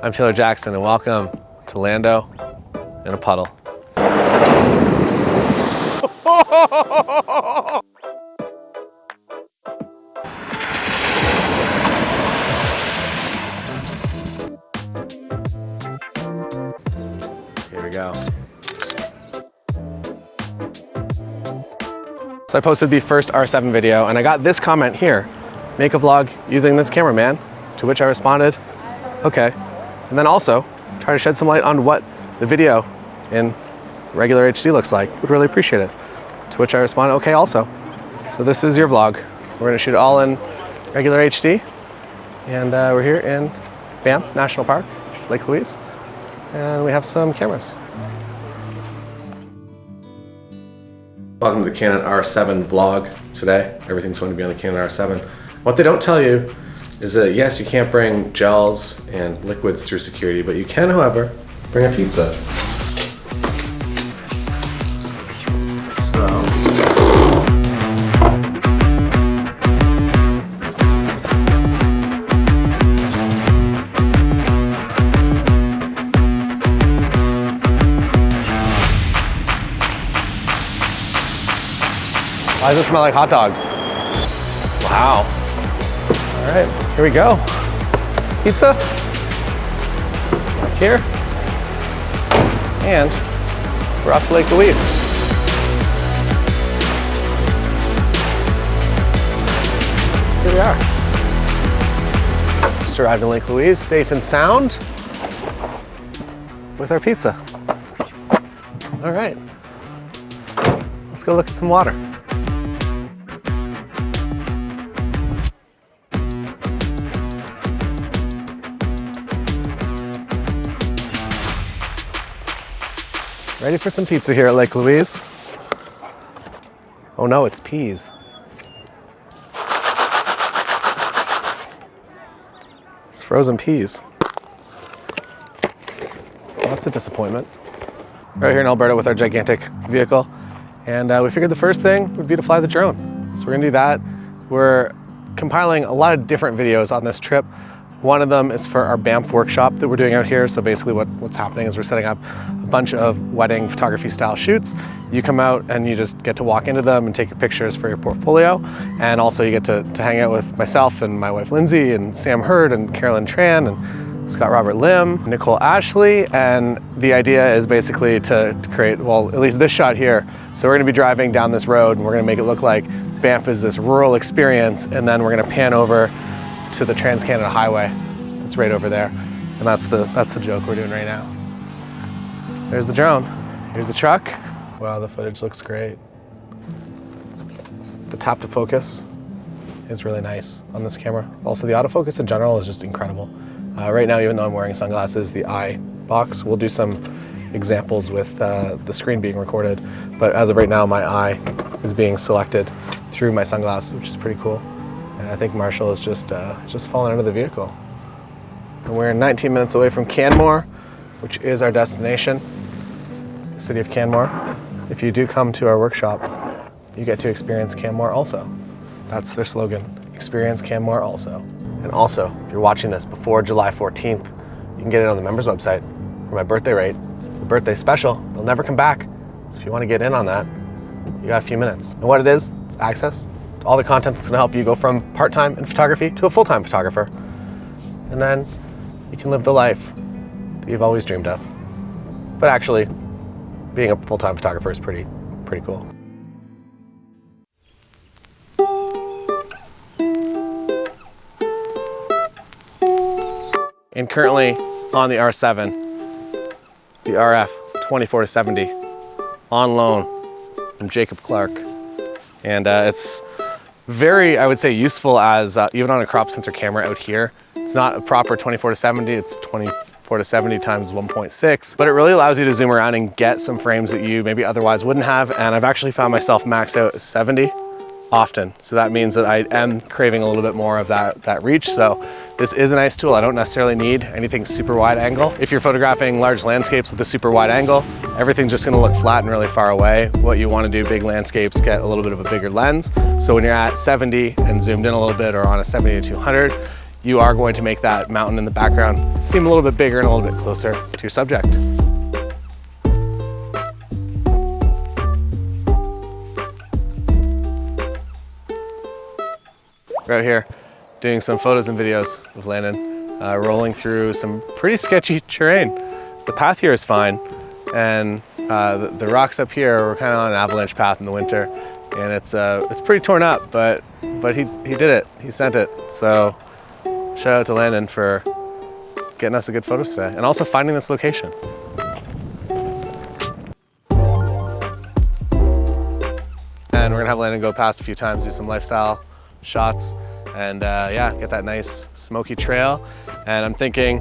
I'm Taylor Jackson and welcome to Landon in a puddle. Here we go. So I posted the first R7 video and I got this comment here. Make a vlog using this camera, man. To which I responded, okay. And then also try to shed some light on what the video in regular HD looks like. Would really appreciate it. To which I responded, okay also. So this is your vlog. We're gonna shoot it all in regular HD. And we're here in Banff National Park, Lake Louise. And we have some cameras. Welcome to the Canon R7 vlog today. Everything's going to be on the Canon R7. What they don't tell you is that yes, you can't bring gels and liquids through security, but you can, however, bring a pizza. Why does it smell like hot dogs? Wow. All right, here we go. Pizza. Back here. And we're off to Lake Louise. Here we are. Just arrived in Lake Louise, safe and sound, with our pizza. All right. Let's go look at some water. Ready for some pizza here at Lake Louise. Oh no, it's peas. It's frozen peas. Well, that's a disappointment. We're out here in Alberta with our gigantic vehicle, and we figured the first thing would be to fly the drone. So we're gonna do that. We're compiling a lot of different videos on this trip. One of them is for our Banff workshop that we're doing out here. So basically what's happening is we're setting up a bunch of wedding photography style shoots. You come out and you just get to walk into them and take your pictures for your portfolio. And also you get to hang out with myself and my wife Lindsay and Sam Hurd and Carolyn Tran and Scott Robert Lim, Nicole Ashley. And the idea is basically to create, well, at least this shot here. So we're gonna be driving down this road and we're gonna make it look like Banff is this rural experience. And then we're gonna pan over to the Trans-Canada Highway. It's right over there. And that's the joke we're doing right now. There's the drone. Here's the truck. Wow, the footage looks great. The tap to focus is really nice on this camera. Also the autofocus in general is just incredible. Right now, even though I'm wearing sunglasses, the eye box, we'll do some examples with the screen being recorded. But as of right now, my eye is being selected through my sunglasses, which is pretty cool. And I think Marshall is just fallen out of the vehicle. And we're 19 minutes away from Canmore, which is our destination, the city of Canmore. If you do come to our workshop, you get to experience Canmore also. That's their slogan, experience Canmore also. And also, if you're watching this before July 14th, you can get it on the members website for my birthday rate. It's a birthday special, it'll never come back. So if you want to get in on that, you got a few minutes. And what it is, it's access to all the content that's gonna help you go from part-time in photography to a full-time photographer. And then you can live the life that you've always dreamed of. But actually, being a full-time photographer is pretty cool. And currently on the R7, the RF 24-70 on loan from Jacob Clark. And it's very, I would say, useful as even on a crop sensor camera out here. It's not a proper 24-70, it's 24-70 times 1.6, but it really allows you to zoom around and get some frames that you maybe otherwise wouldn't have. And I've actually found myself maxed out at 70 often. So that means that I am craving a little bit more of that reach. So this is a nice tool. I don't necessarily need anything super wide angle. If you're photographing large landscapes with a super wide angle, everything's just gonna look flat and really far away. What you wanna do, big landscapes, get a little bit of a bigger lens. So when you're at 70 and zoomed in a little bit or on a 70-200, you are going to make that mountain in the background seem a little bit bigger and a little bit closer to your subject. We're out here doing some photos and videos with Landon, rolling through some pretty sketchy terrain. The path here is fine, and the rocks up here, we're kind of on an avalanche path in the winter, and it's pretty torn up, but he did it. He sent it. So shout out to Landon for getting us a good photos today, and also finding this location. And we're gonna have Landon go past a few times, do some lifestyle shots, and yeah, get that nice smoky trail. And I'm thinking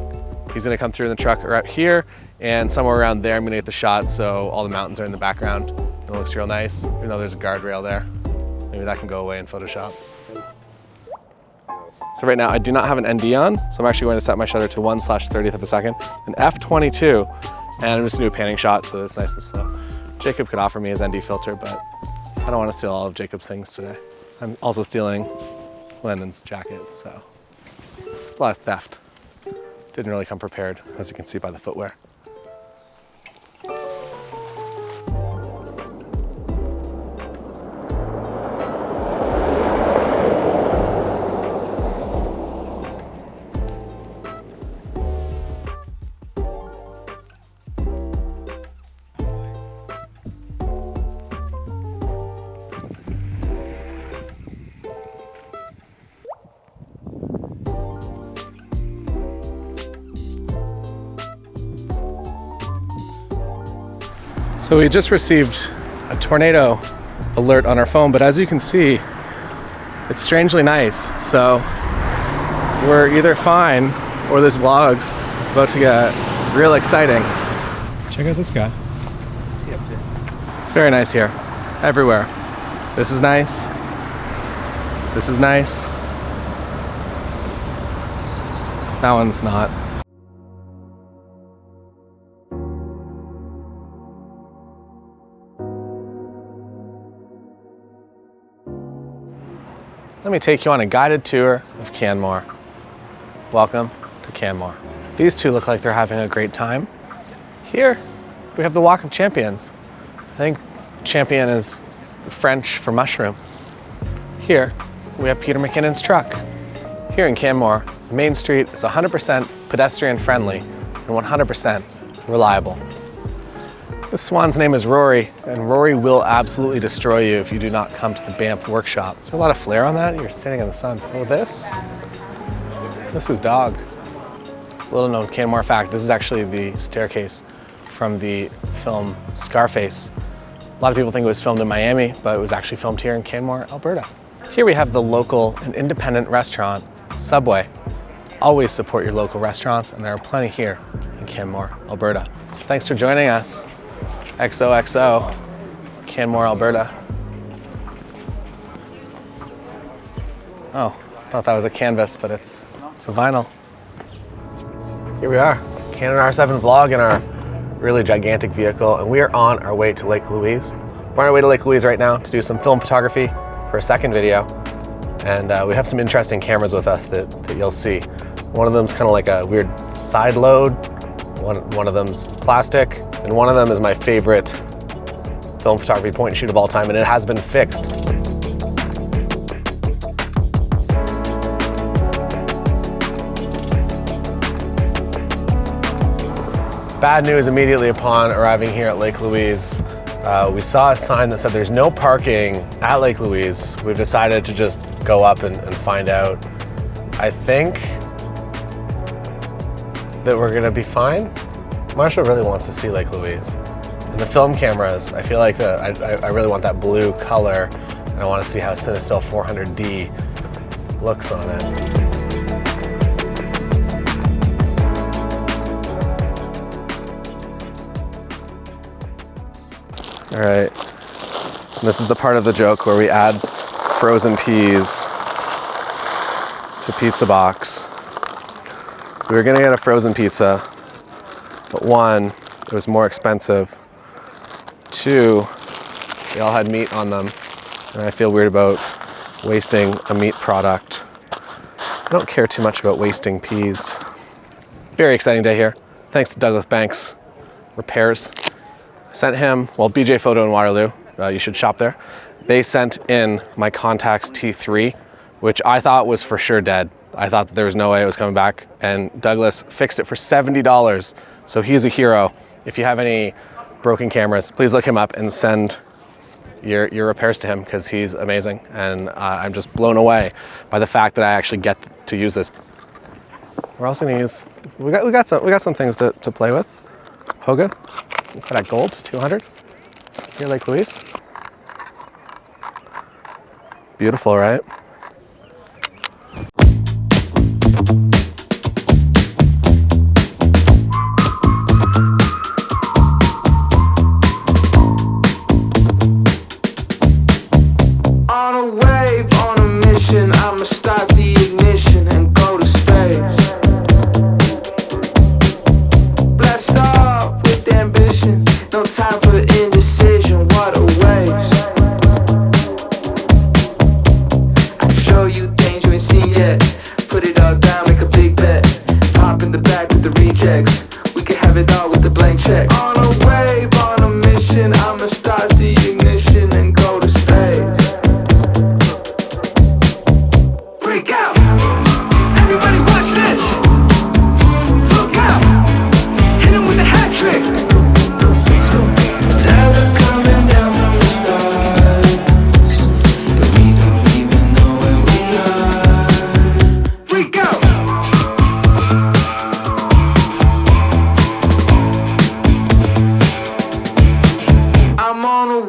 he's gonna come through in the truck right here, and somewhere around there I'm gonna get the shot so all the mountains are in the background. It looks real nice, even though there's a guardrail there. Maybe that can go away in Photoshop. So right now I do not have an ND on, so I'm actually going to set my shutter to 1/30th of a second, an f/22, and I'm just gonna do a panning shot so it's nice and slow. Jacob could offer me his ND filter, but I don't want to steal all of Jacob's things today. I'm also stealing Landon's jacket, so a lot of theft. Didn't really come prepared, as you can see by the footwear. So we just received a tornado alert on our phone, but as you can see, it's strangely nice. So we're either fine or this vlog's about to get real exciting. Check out this guy. What's he up to? It's very nice here, everywhere. This is nice. This is nice. That one's not. Let me take you on a guided tour of Canmore. Welcome to Canmore. These two look like they're having a great time. Here, we have the Walk of Champions. I think champion is French for mushroom. Here, we have Peter McKinnon's truck. Here in Canmore, Main Street is 100% pedestrian friendly and 100% reliable. This swan's name is Rory, and Rory will absolutely destroy you if you do not come to the Banff workshop. Is there a lot of flare on that? You're standing in the sun. Oh, this is Dog. Little known Canmore fact, this is actually the staircase from the film Scarface. A lot of people think it was filmed in Miami, but it was actually filmed here in Canmore, Alberta. Here we have the local and independent restaurant, Subway. Always support your local restaurants, and there are plenty here in Canmore, Alberta. So thanks for joining us. XOXO, Canmore, Alberta. Oh, I thought that was a canvas, but it's a vinyl. Here we are, Canon R7 vlog in our really gigantic vehicle, and we are on our way to Lake Louise. We're on our way to Lake Louise right now to do some film photography for a second video, and we have some interesting cameras with us that you'll see. One of them's kind of like a weird side load, one of them's plastic, and one of them is my favorite film photography point and shoot of all time, and it has been fixed. Bad news immediately upon arriving here at Lake Louise. We saw a sign that said there's no parking at Lake Louise. We've decided to just go up and find out. I think that we're gonna be fine. Marshall really wants to see Lake Louise. And the film cameras, I feel like I really want that blue color, and I want to see how Cinestill 400D looks on it. All right, and this is the part of the joke where we add frozen peas to pizza box. We were gonna get a frozen pizza, but one, it was more expensive. Two, they all had meat on them, and I feel weird about wasting a meat product. don't care too much about wasting peas. Very exciting day here. Thanks to Douglas Banks Repairs. I sent him, well, BJ Photo in Waterloo, you should shop there. They sent in my Contax T3, which I thought was for sure dead. I thought that there was no way it was coming back, and Douglas fixed it for $70. So he's a hero. If you have any broken cameras, please look him up and send your repairs to him, because he's amazing. And I'm just blown away by the fact that I actually get to use this. We're also gonna use, we got some things to play with. Hoga, Kodak Gold 200 here, Lake Louise. Beautiful, right? On a wave, on a mission, I'ma start the ignition and go to space. Blast off with ambition, no time for indecision, what a waste. I show you things you ain't seen yet, put it all down, make a big bet, pop in the back with the rejects.